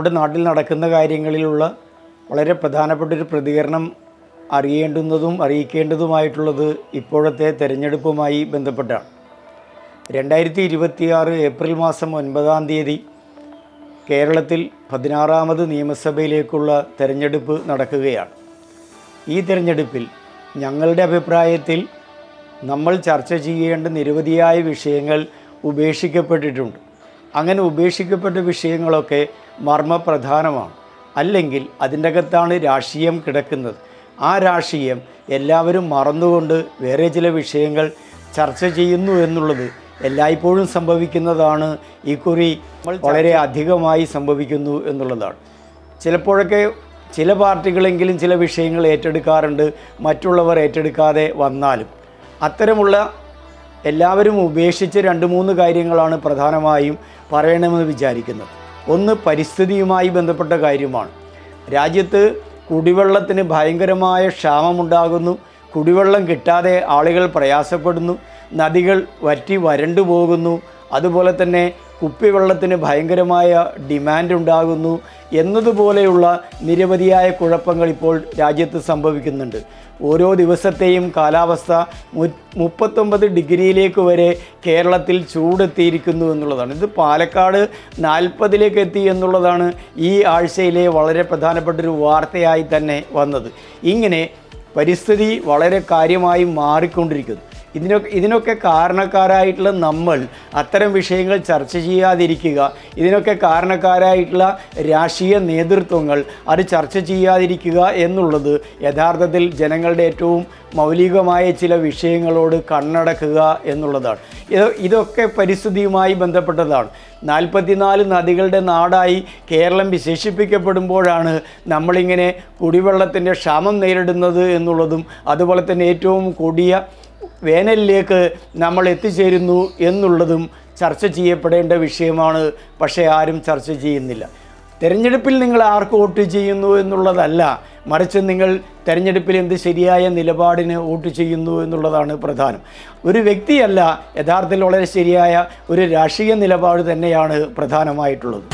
നമ്മുടെ നാട്ടിൽ നടക്കുന്ന കാര്യങ്ങളിലുള്ള വളരെ പ്രധാനപ്പെട്ടൊരു പ്രതികരണം അറിയേണ്ടുന്നതും അറിയിക്കേണ്ടതുമായിട്ടുള്ളത് ഇപ്പോഴത്തെ തെരഞ്ഞെടുപ്പുമായി ബന്ധപ്പെട്ടാണ്. 2026 ഏപ്രിൽ മാസം 9-ാം തീയതി കേരളത്തിൽ 16ാമത് നിയമസഭയിലേക്കുള്ള തെരഞ്ഞെടുപ്പ് നടക്കുകയാണ്. ഈ തെരഞ്ഞെടുപ്പിൽ ഞങ്ങളുടെ അഭിപ്രായത്തിൽ നമ്മൾ ചർച്ച ചെയ്യേണ്ട നിരവധിയായ വിഷയങ്ങൾ ഉപേക്ഷിക്കപ്പെട്ടിട്ടുണ്ട്. അങ്ങനെ ഉപേക്ഷിക്കപ്പെട്ട വിഷയങ്ങളൊക്കെ മർമ്മപ്രധാനമാണ്, അല്ലെങ്കിൽ അതിൻ്റെ അകത്താണ് രാഷ്ട്രീയം കിടക്കുന്നത്. ആ രാഷ്ട്രീയം എല്ലാവരും മറന്നുകൊണ്ട് വേറെ ചില വിഷയങ്ങൾ ചർച്ച ചെയ്യുന്നു എന്നുള്ളത് എല്ലായ്പ്പോഴും സംഭവിക്കുന്നതാണ്. ഇക്കുറി വളരെ അധികമായി സംഭവിക്കുന്നു എന്നുള്ളതാണ്. ചിലപ്പോഴൊക്കെ ചില പാർട്ടികളെങ്കിലും ചില വിഷയങ്ങൾ ഏറ്റെടുക്കാറുണ്ട്, മറ്റുള്ളവർ ഏറ്റെടുക്കാതെ വന്നാലും. അത്തരമുള്ള എല്ലാവരും ഉപേക്ഷിച്ച് 2-3 കാര്യങ്ങളാണ് പ്രധാനമായും പറയണമെന്ന് വിചാരിക്കുന്നത്. ഒന്ന്, പരിസ്ഥിതിയുമായി ബന്ധപ്പെട്ട കാര്യമാണ്. രാജ്യത്ത് കുടിവെള്ളത്തിന് ഭയങ്കരമായ ക്ഷാമമുണ്ടാകുന്നു. കുടിവെള്ളം കിട്ടാതെ ആളുകൾ പ്രയാസപ്പെടുന്നു. നദികൾ വറ്റി വരണ്ടു പോകുന്നു. അതുപോലെ തന്നെ കുപ്പിവെള്ളത്തിന് ഭയങ്കരമായ ഡിമാൻഡ് ഉണ്ടാകുന്നു എന്നതുപോലെയുള്ള നിരവധിയായ കുഴപ്പങ്ങൾ ഇപ്പോൾ രാജ്യത്ത് സംഭവിക്കുന്നുണ്ട്. ഓരോ ദിവസത്തെയും കാലാവസ്ഥ 39 ഡിഗ്രിയിലേക്ക് വരെ കേരളത്തിൽ ചൂടെത്തിയിരിക്കുന്നു എന്നുള്ളതാണ്. ഇത് പാലക്കാട് 40ലേക്ക് എത്തി എന്നുള്ളതാണ് ഈ ആഴ്ചയിലെ വളരെ പ്രധാനപ്പെട്ടൊരു വാർത്തയായി തന്നെ വന്നത്. ഇങ്ങനെ പരിസ്ഥിതി വളരെ കാര്യമായി മാറിക്കൊണ്ടിരിക്കുന്നു. ഇതിനൊക്കെ കാരണക്കാരായിട്ടുള്ള നമ്മൾ അത്തരം വിഷയങ്ങൾ ചർച്ച ചെയ്യാതിരിക്കുക, ഇതിനൊക്കെ കാരണക്കാരായിട്ടുള്ള രാഷ്ട്രീയ നേതൃത്വങ്ങൾ അത് ചർച്ച ചെയ്യാതിരിക്കുക എന്നുള്ളത് യഥാർത്ഥത്തിൽ ജനങ്ങളുടെ ഏറ്റവും മൗലികമായ ചില വിഷയങ്ങളോട് കണ്ണടക്കുക എന്നുള്ളതാണ്. ഇതൊക്കെ പരിസ്ഥിതിയുമായി ബന്ധപ്പെട്ടതാണ്. 44 നദികളുടെ നാടായി കേരളം വിശേഷിപ്പിക്കപ്പെടുമ്പോഴാണ് നമ്മളിങ്ങനെ കുടിവെള്ളത്തിൻ്റെ ക്ഷാമം നേരിടുന്നത് എന്നുള്ളതും അതുപോലെ തന്നെ ഏറ്റവും കൊടിയ വേനലിലേക്ക് നമ്മൾ എത്തിച്ചേരുന്നു എന്നുള്ളതും ചർച്ച ചെയ്യപ്പെടേണ്ട വിഷയമാണ്. പക്ഷേ ആരും ചർച്ച ചെയ്യുന്നില്ല. തെരഞ്ഞെടുപ്പിൽ നിങ്ങൾ ആർക്ക് വോട്ട് ചെയ്യുന്നു എന്നുള്ളതല്ല, മറിച്ച് നിങ്ങൾ തെരഞ്ഞെടുപ്പിൽ എന്ത് ശരിയായ നിലപാടിന് വോട്ട് ചെയ്യുന്നു എന്നുള്ളതാണ് പ്രധാനം. ഒരു വ്യക്തിയല്ല, യഥാർത്ഥത്തിൽ വളരെ ശരിയായ ഒരു രാഷ്ട്രീയ നിലപാട് തന്നെയാണ് പ്രധാനമായിട്ടുള്ളത്.